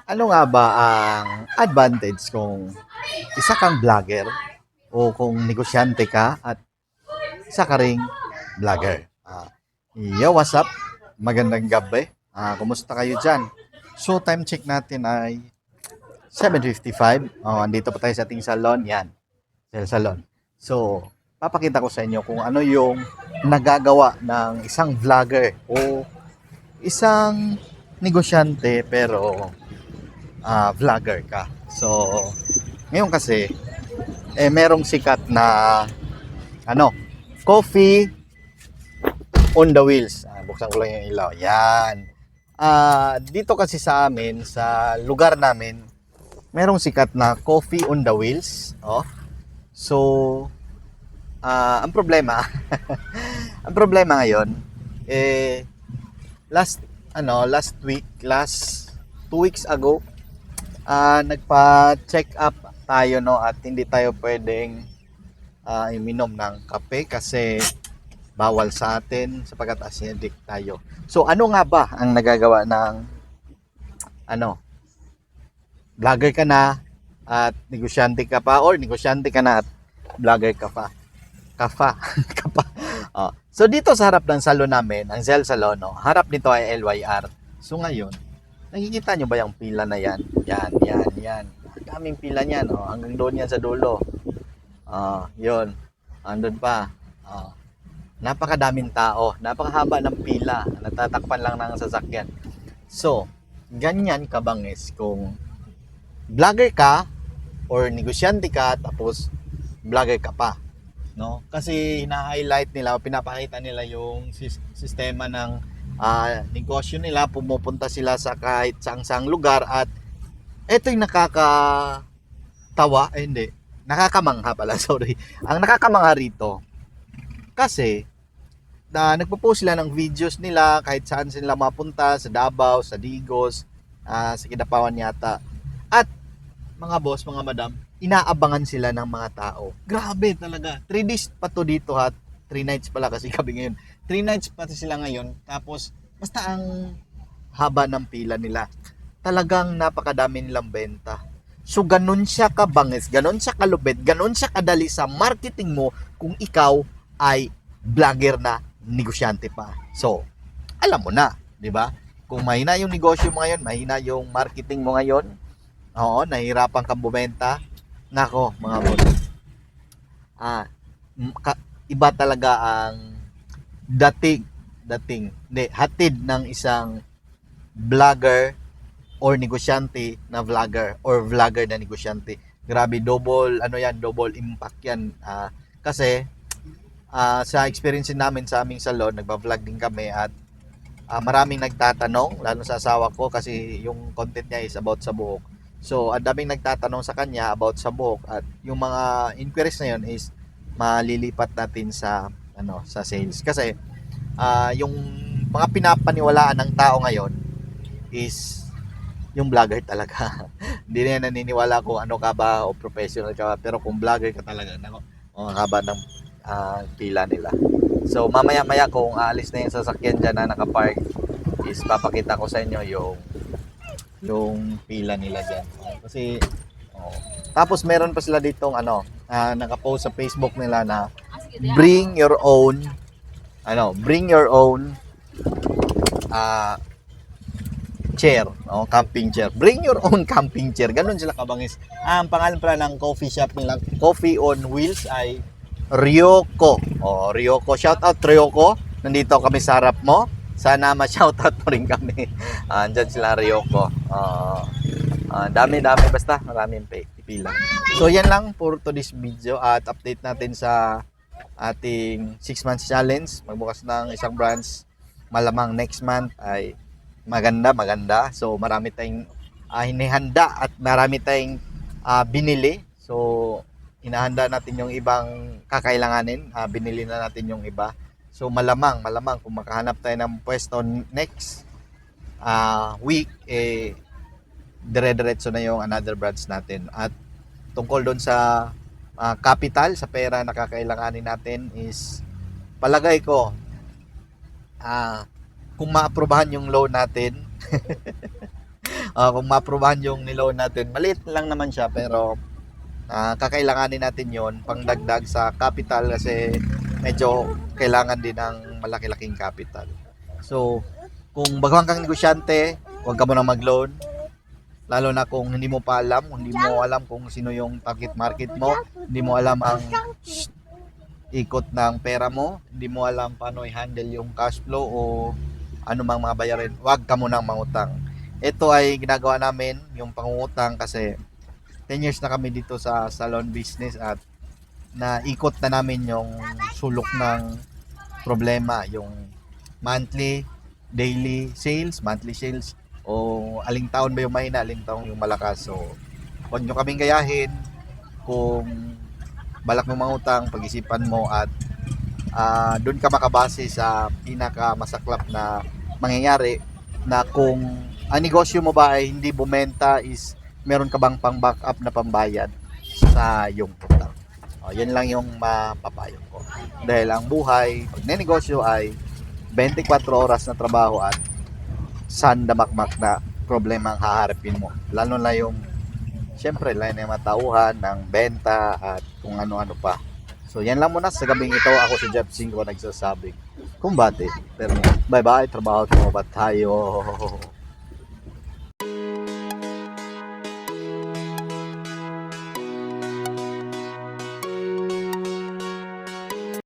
Ano nga ba ang advantage kung isa kang vlogger o kung negosyante ka at isa ka ring vlogger? Yo, what's up? Magandang gabi. Kumusta kayo dyan? So, time check natin ay 7:55. Andito pa tayo sa ating salon. Yan, salon. So, papakita ko sa inyo kung ano yung nagagawa ng isang vlogger o isang negosyante pero vlogger ka. So, ngayon kasi, merong sikat na, ano, coffee on the wheels. Buksan ko lang yung ilaw. Yan. Dito kasi sa amin, sa lugar namin, merong sikat na coffee on the wheels. Oh. So, ang problema, ang problema ngayon, last week, last 2 weeks ago, nagpa-check up tayo, no, at hindi tayo pwedeng iminom ng kape kasi bawal sa atin sapagkat acidic tayo. So ano nga ba ang nagagawa ng vlogger ka na at negosyante ka pa, or negosyante ka na at vlogger ka pa? Kapa. So dito sa harap ng salon namin, ang Zel Salon, no, harap nito ay LYR. So ngayon, nakikita nyo ba yung pila na yan? Yan. Ang daming pila niyan, oh. Hanggang doon yan sa dulo. Yun. Andun pa. Napakadaming tao. Napakahaba ng pila. Natatakpan lang ng sasakyan. So, ganyan kabangis kung vlogger ka or negosyante ka tapos vlogger ka pa. No? Kasi hina-highlight nila, pinapakita nila yung sistema ng negosyo nila, pumupunta sila sa kahit saang lugar, at ito yung nakakatawa, hindi, nakakamangha pala, sorry. Ang nakakamangha rito, kasi nagpo-post sila ng videos nila kahit saan sila mapunta, sa Davao, sa Digos, sa Kidapawan yata. At mga boss, mga madam, inaabangan sila ng mga tao. Grabe talaga. 3 days pa to dito, ha. 3 nights pala kasi gabi ngayon. 3 nights pa sila ngayon. Tapos, basta ang haba ng pila nila. Talagang napakadami nilang benta. So, ganun siya kabangis, ganun siya kalupit, ganun siya kadali sa marketing mo kung ikaw ay vlogger na negosyante pa. So, alam mo na, di ba? Kung mahina yung negosyo mo ngayon, mahina yung marketing mo ngayon, oo, nahihirapan kang bumenta, nako, mga boss, iba talaga ang hatid ng isang vlogger or negosyante na vlogger or vlogger na negosyante. Grabe, double impact yan. Kasi sa experience namin sa aming salon, nagba-vlog din kami, at maraming nagtatanong, lalo sa asawa ko kasi yung content niya is about sa buhok. So, ang daming nagtatanong sa kanya about sa buhok, at yung mga inquiries na yun is malilipat natin sa sa sales. Kasi yung mga pinapaniwalaan ng tao ngayon is yung vlogger talaga. Hindi na naniniwala kung ano ka ba o professional ka ba, pero kung vlogger ka talaga, nako, ang haba ng pila nila. So mamaya-maya kung aalis na yung sasakyan dyan na nakapark, is papakita ko sa inyo yung pila nila dyan. Kasi tapos meron pa sila ditong nakapost sa Facebook nila na bring your own chair, camping chair. Bring your own camping chair. Ganun sila kabangis. Ang pangalan pala ng coffee shop nila, Coffee on Wheels, ay Ryoko. Ryoko. Shout out Ryoko. Nandito kami sa harap mo. Sana ma-shout out mo rin kami. Andyan sila, Ryoko. Dami basta maraming pipila. So yan lang for today's video, at update natin sa ating 6 months challenge. Magbukas ng isang branch, malamang next month ay maganda. So marami tayong hinihanda at marami tayong binili. So inahanda natin yung ibang kakailanganin, binili na natin yung iba. So malamang kung makahanap tayo ng pwesto next week, dire-diretso na yung another branch natin. At tungkol doon sa capital, sa pera na kakailanganin natin, is palagay ko kung maaprobahan yung loan natin Kung maaprubahan yung niloan natin, maliit lang naman siya pero kakailanganin natin yon pangdagdag sa capital kasi medyo kailangan din ng malaki-laking capital. So, kung baguhan kang negosyante, huwag ka muna mag-loan. Lalo na kung hindi mo pa alam, hindi mo alam kung sino yung target market mo, hindi mo alam ang ikot ng pera mo, hindi mo alam paano i-handle yung cash flow o ano mang mga bayarin, huwag ka munang mangutang. Ito ay ginagawa namin, yung pangungutang, kasi 10 years na kami dito sa salon business at naikot na namin yung sulok ng problema, yung monthly, daily sales, monthly sales, o aling taon ba yung mahina, aling taon yung malakas. So, huwag nyo kaming gayahin. Kung balak mo mangutang, pag-isipan mo at doon ka makabase sa pinakamasaklap na mangyayari na kung ang negosyo mo ba ay hindi bumenta is meron ka bang pang backup na pambayad sa iyong utang. Yan lang yung mapapayo ko. Dahil ang buhay, pag negosyo ay 24 oras na trabaho at sandamakmak na problema ang haharapin mo. Lalo na yung syempre, line ng matauhan, ng benta at kung ano-ano pa. So, yan lang muna sa gabing ito. Ako si Jeff Cinco nagsasabing kumbate. Pero bye-bye, trabaho mo ba tayo?